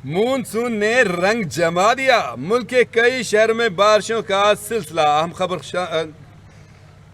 Monsoon نے رنگ جما دیا، ملک کے کئی شہروں میں بارشوں کا سلسلہ اہم خبر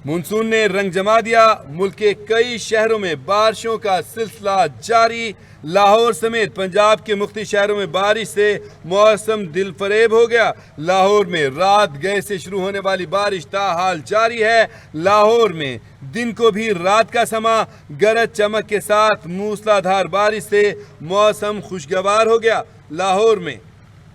مونسون نے رنگ جما دیا، ملک کے کئی شہروں میں بارشوں کا سلسلہ جاری۔ لاہور سمیت پنجاب کے مختلف شہروں میں بارش سے موسم دل فریب ہو گیا۔ لاہور میں رات گئے سے شروع ہونے والی بارش تاحال جاری ہے۔ لاہور میں دن کو بھی رات کا سما گرج چمک کے ساتھ موسلا دھار بارش سے موسم خوشگوار ہو گیا۔ لاہور میں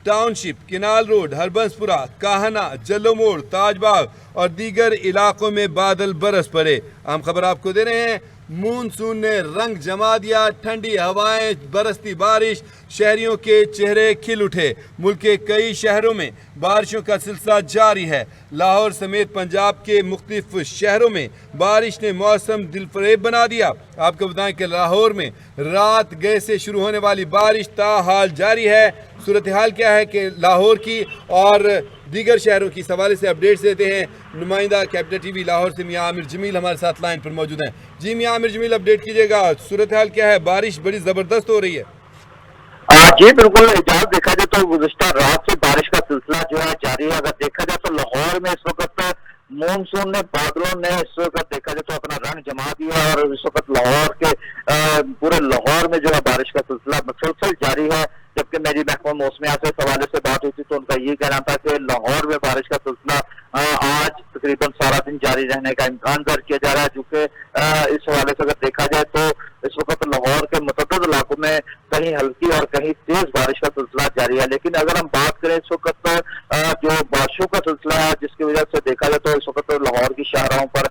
ٹاؤن شپ، کنال روڈ، ہربنس پورہ، کاہنہ، جلو موڑ، تاج باغ اور دیگر علاقوں میں بادل برس پڑے۔ ہم خبر آپ کو دے رہے ہیں، مونسون نے رنگ جما دیا، ٹھنڈی ہوائیں، برستی بارش، شہریوں کے چہرے کھل اٹھے۔ ملک کے کئی شہروں میں بارشوں کا سلسلہ جاری ہے۔ لاہور سمیت پنجاب کے مختلف شہروں میں بارش نے موسم دل فریب بنا دیا۔ آپ کو بتائیں کہ لاہور میں رات گئے سے شروع ہونے والی بارش تاحال جاری ہے۔ صورتحال کیا ہے کہ لاہور کی اور دیگر شہروں کی اس حوالے سے اپڈیٹس دیتے ہیں نمائندہ کیپٹل ٹی وی لاہور سے میاں عامر جمیل ہمارے ساتھ لائن پر موجود ہیں۔ جی میاں عامر جمیل، اپڈیٹ کیجیے گا، صورتحال کیا ہے؟ بارش بڑی زبردست ہو رہی ہے۔ جی بالکل اجازت، دیکھا جائے تو گزشتہ رات سے بارش کا سلسلہ جو ہے جاری ہے۔ اگر دیکھا جائے تو لاہور میں اس وقت مونسون نے، بادلوں نے اس وقت دیکھا جائے تو اپنا رنگ جما دیا اور اس وقت لاہور کے پورے لاہور میں جو ہے بارش کا سلسلہ مسلسل جاری ہے۔ جبکہ میری محکمہ موسمیات سے اس حوالے سے بات ہوئی تھی تو ان کا یہ کہنا تھا کہ لاہور میں بارش کا سلسلہ آج تقریباً سارا دن جاری رہنے کا امکان درج کیا جا رہا ہے۔ چونکہ اس حوالے سے اگر دیکھا جائے تو اس وقت لاہور کے متعدد علاقوں میں کہیں ہلکی اور کہیں تیز بارش کا سلسلہ جاری ہے۔ لیکن اگر ہم بات کریں اس وقت جو بارشوں کا سلسلہ ہے، جس کی وجہ سے دیکھا جائے تو اس وقت لاہور کی شاہراہوں پر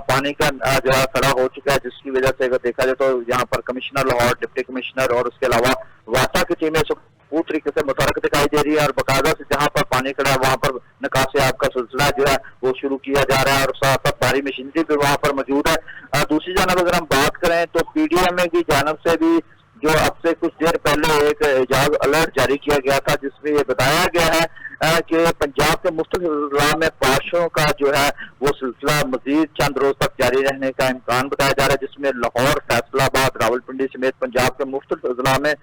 پانی کا جو ہے کھڑا ہو چکا ہے، جس کی وجہ سے اگر دیکھا جائے تو یہاں پر کمشنر لاہور، ڈپٹی کمشنر اور اس کے علاوہ واٹا کی ٹیمیں پوری طریقے سے متحرک دکھائی دے رہی ہے اور باقاعدہ سے جہاں پر پانی کھڑا ہے وہاں پر نکاسی آب کا سلسلہ جو ہے وہ شروع کیا جا رہا ہے اور ساتھ ساتھ بھاری مشینری بھی وہاں پر موجود ہے۔ دوسری جانب اگر ہم بات کریں تو پی ڈی ایم اے کی جانب سے بھی جو اب سے کچھ دیر پہلے ایک اعجاز الرٹ جاری کیا گیا تھا، جس میں یہ بتایا گیا ہے کہ پنجاب کے مختلف اضلاع میں بارشوں کا جو ہے وہ سلسلہ مزید چند روز تک جاری رہنے کا امکان بتایا جا رہا ہے، جس میں لاہور، فیصل آباد، راولپنڈی سمیت پنجاب کے مختلف اضلاع میں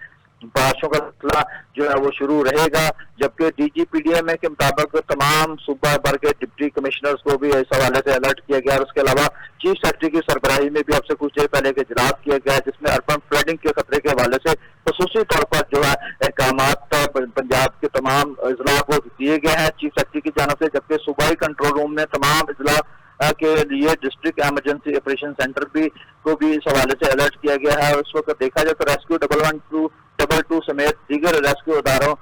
بارشوں کا سلسلہ جو ہے وہ شروع رہے گا۔ جبکہ D G P D M A کے مطابق تمام صوبہ بھر کے ڈپٹی کمشنرز کو بھی اس حوالے سے الرٹ کیا گیا اور اس کے علاوہ چیف سیکرٹری کی سربراہی میں بھی اب سے کچھ دیر پہلے ایک اجلاس کیا گیا ہے، جس میں اربن فلڈنگ کے خطرے کے حوالے سے خصوصی طور پر جو ہے احکامات پنجاب کے تمام اضلاع کو دیے گئے ہیں چیف سیکرٹری کی جانب سے۔ جبکہ صوبائی کنٹرول روم میں تمام اضلاع کے لیے ڈسٹرکٹ ایمرجنسی آپریشن سینٹر کو بھی اس حوالے سے الرٹ کیا گیا ہے۔ اس وقت دیکھا جائے تو ریسکیو 112 سمیت دیگر ریسکیو اداروں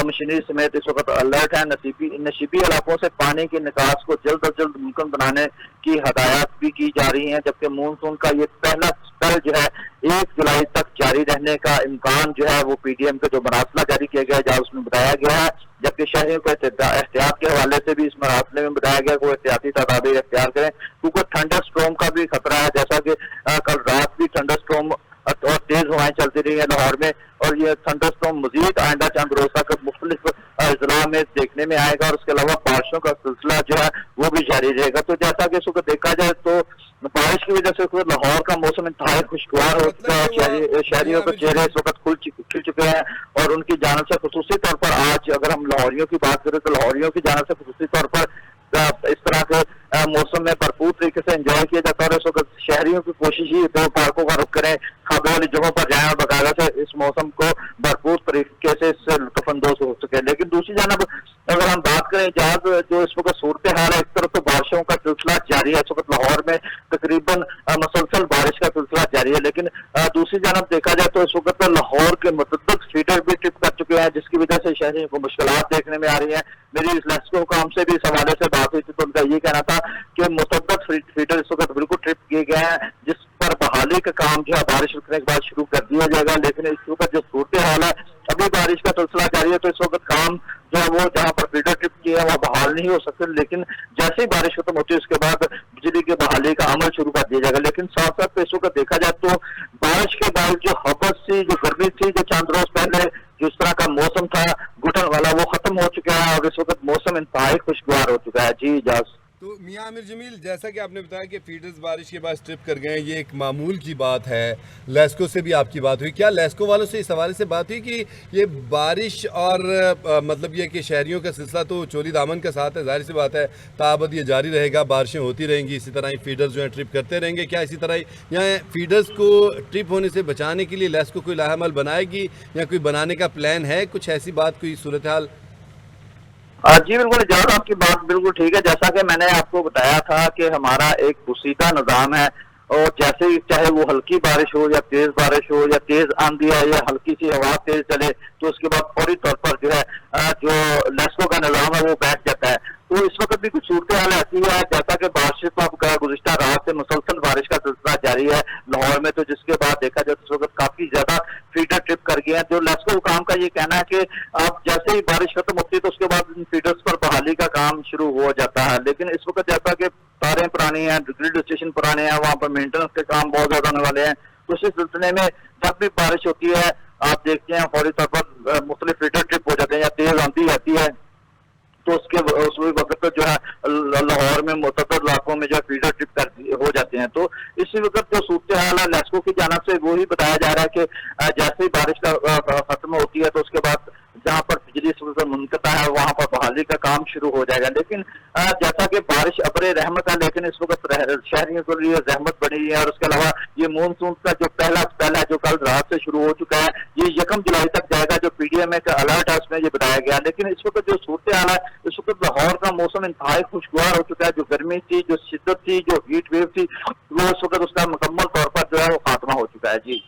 مشینری سمیت اس وقت الرٹ ہے۔ نشیبی علاقوں سے پانی کے نکاس کو جلد از جلد ممکن بنانے کی ہدایات بھی کی جا رہی ہیں۔ جبکہ مونسون کا یہ پہلا اسپیل جو ہے 1 جولائی تک جاری رہنے کا امکان جو ہے وہ پی ڈی ایم کا جو مراسلہ جاری کیا گیا ہے جہاں اس میں بتایا گیا ہے۔ جبکہ شہریوں کو احتیاط کے حوالے سے بھی اس مراسلے میں بتایا گیا کہ وہ احتیاطی تدابیر اختیار کریں، کیونکہ تھنڈر سٹورم کا بھی خطرہ ہے، جیسا کہ کل رات بھی تھنڈر سٹورم اور تیز ہوائیں چلتی رہی ہیں لاہور میں، اور یہ تھنڈر سٹورم مزید آئندہ چند روز تک مختلف اضلاع میں دیکھنے میں آئے گا اور اس کے علاوہ بارشوں کا سلسلہ جو ہے وہ بھی جاری رہے گا۔ تو جیسا کہ اس وقت دیکھا جائے تو بارش کی وجہ سے لاہور کا موسم انتہائی خوشگوار ہو چکا ہے، شہریوں کے چہرے اس وقت کھل چکے ہیں اور ان کی جانب سے خصوصی طور پر آج اگر ہم لاہوریوں کی بات کریں تو لاہوریوں کی جانب سے خصوصی طور پر اس طرح کے موسم میں بھرپور طریقے سے انجوائے کیا جاتا ہے اور اس وقت شہریوں کی کوشش ہی دو پارکوں کا رخ کریں، خوابوں والی جگہوں پر جائیں اور باقاعدہ سے اس موسم کو بھرپور طریقے سے اس سے لطف اندوز ہو سکے۔ لیکن دوسری جانب اگر ہم بات کریں اجاز جو اس وقت صورتحال ہے، ایک طرف تو بارشوں کا سلسلہ جاری ہے، اس وقت لاہور میں تقریباً مسلسل بارش کا سلسلہ جاری ہے، لیکن دوسری جانب دیکھا جائے تو اس وقت لاہور کے متعدد فیڈر بھی ٹرپ کر چکے ہیں، جس کی وجہ سے شہریوں کو مشکلات دیکھنے میں آ رہی ہیں۔ میری اس لیسکو کام سے بھی اس حوالے سے بات ہوئی تھی تو ان کا یہ کہنا تھا کہ متعدد فیڈر اس وقت بالکل ٹرپ کیے گئے ہیں، جس پر بحالی کا کام جو ہے بارش رکنے کے بعد شروع کر دیا جائے گا۔ لیکن اس وقت جو صورتحال ہے ابھی بارش کا سلسلہ جاری ہے تو اس وقت کام جو ہے وہ جہاں پر فیڈر ٹرپ کیے ہیں وہاں بحال نہیں ہو سکتے، لیکن جیسے ہی بارش ختم ہوتی ہے اس کے بعد بجلی کی بحالی کا عمل شروع کر دیا جائے گا۔ لیکن ساتھ ساتھ اس وقت دیکھا جائے تو بارش کے بعد جو حبس تھی، جو گرمی تھی، جو چند روز پہلے جس طرح کا موسم تھا گھٹن والا، وہ ختم ہو چکا ہے اور اس وقت موسم انتہائی خوشگوار ہو چکا ہے۔ جی اجاز۔ تو میاں عامر جمیل، جیسا کہ آپ نے بتایا کہ فیڈرز بارش کے بعد اسٹرپ کر گئے ہیں، یہ ایک معمول کی بات ہے. لیسکو سے بھی آپ کی بات ہوئی، کیا لیسکو والوں سے اس حوالے سے بات ہوئی کہ یہ بارش اور مطلب یہ کہ شہریوں کا سلسلہ تو چولی دامن کا ساتھ ہے، ظاہر سی بات ہے تابد یہ جاری رہے گا، بارشیں ہوتی رہیں گی، اسی طرح ہی فیڈرز جو ہیں ٹرپ کرتے رہیں گے. کیا اسی طرح ہی یہاں فیڈرز کو ٹرپ ہونے سے بچانے کے لیے لیسکو کوئی لاہ عمل بنائے گی یا کوئی بنانے کا پلان ہے؟ کچھ ایسی بات، کوئی صورتحال؟ جی بالکل اجاز، آپ کی بات بالکل ٹھیک ہے. جیسا کہ میں نے آپ کو بتایا تھا کہ ہمارا ایک پوشیدہ نظام ہے، اور جیسے ہی چاہے وہ ہلکی بارش ہو یا تیز بارش ہو یا تیز آندھی ہے یا ہلکی سی ہوا تیز چلے، تو اس کے بعد فوری طور پر جو ہے جو لیسکو کا نظام ہے وہ بیٹھ جاتا ہے. تو اس وقت بھی کچھ صورتحال ایسی ہے، جیسا کہ بارش تو اب گزشتہ رات سے مسلسل بارش کا سلسلہ جاری ہے لاہور میں، تو جس کے بعد دیکھا جائے تو اس وقت کافی زیادہ فیڈر ٹرپ کر گئے ہیں. جو لیسکو حکام کا یہ کہنا ہے کہ اب جیسے ہی بارش ختم ہوتی ہے تو اس کے بعد ان فیڈرز پر بحالی کا کام شروع ہو جاتا ہے. لیکن اس وقت جیسا کہ تاریں پرانی ہیں، گرڈ اسٹیشن پرانے ہیں، وہاں پر مینٹیننس کے کام بہت زیادہ ہونے والے ہیں. تو اس سلسلے میں جب بھی بارش ہوتی ہے آپ دیکھتے ہیں فوری طور پر مختلف فیڈر ٹرپ ہو جاتے ہیں یا تیز آندھی آتی ہے، تو اس وقت جو ہے لاہور میں متعدد علاقوں میں جو ہے فیڈر ٹرپ ہو جاتے ہیں. تو اسی وقت جو صورتحال ہے لیسکو کی جانب سے وہی بتایا جا رہا ہے کہ جیسے ہی بارش کا ختم ہوتی ہے تو اس کے بعد جہاں پر بجلی اس وقت منقطع ہے وہاں پر بحالی کا کام شروع ہو جائے گا. لیکن جیسا کہ بارش ابر رحمت ہے، لیکن اس وقت شہریوں کے لیے زحمت بنی ہے. اور اس کے علاوہ یہ مونسون کا جو پہلا جو کل رات سے شروع ہو چکا ہے، یہ 1 جولائی تک جائے گا. جو پی ڈی ایم اے کا الرٹ ہے اس میں یہ بتایا گیا. لیکن اس وقت جو صورتحال ہے، اس وقت لاہور کا موسم انتہائی خوشگوار ہو چکا ہے. جو گرمی تھی، جو شدت تھی، جو ہیٹ ویو تھی، وہ اس وقت اس کا مکمل طور پر جو ہے وہ خاتمہ ہو چکا ہے. جی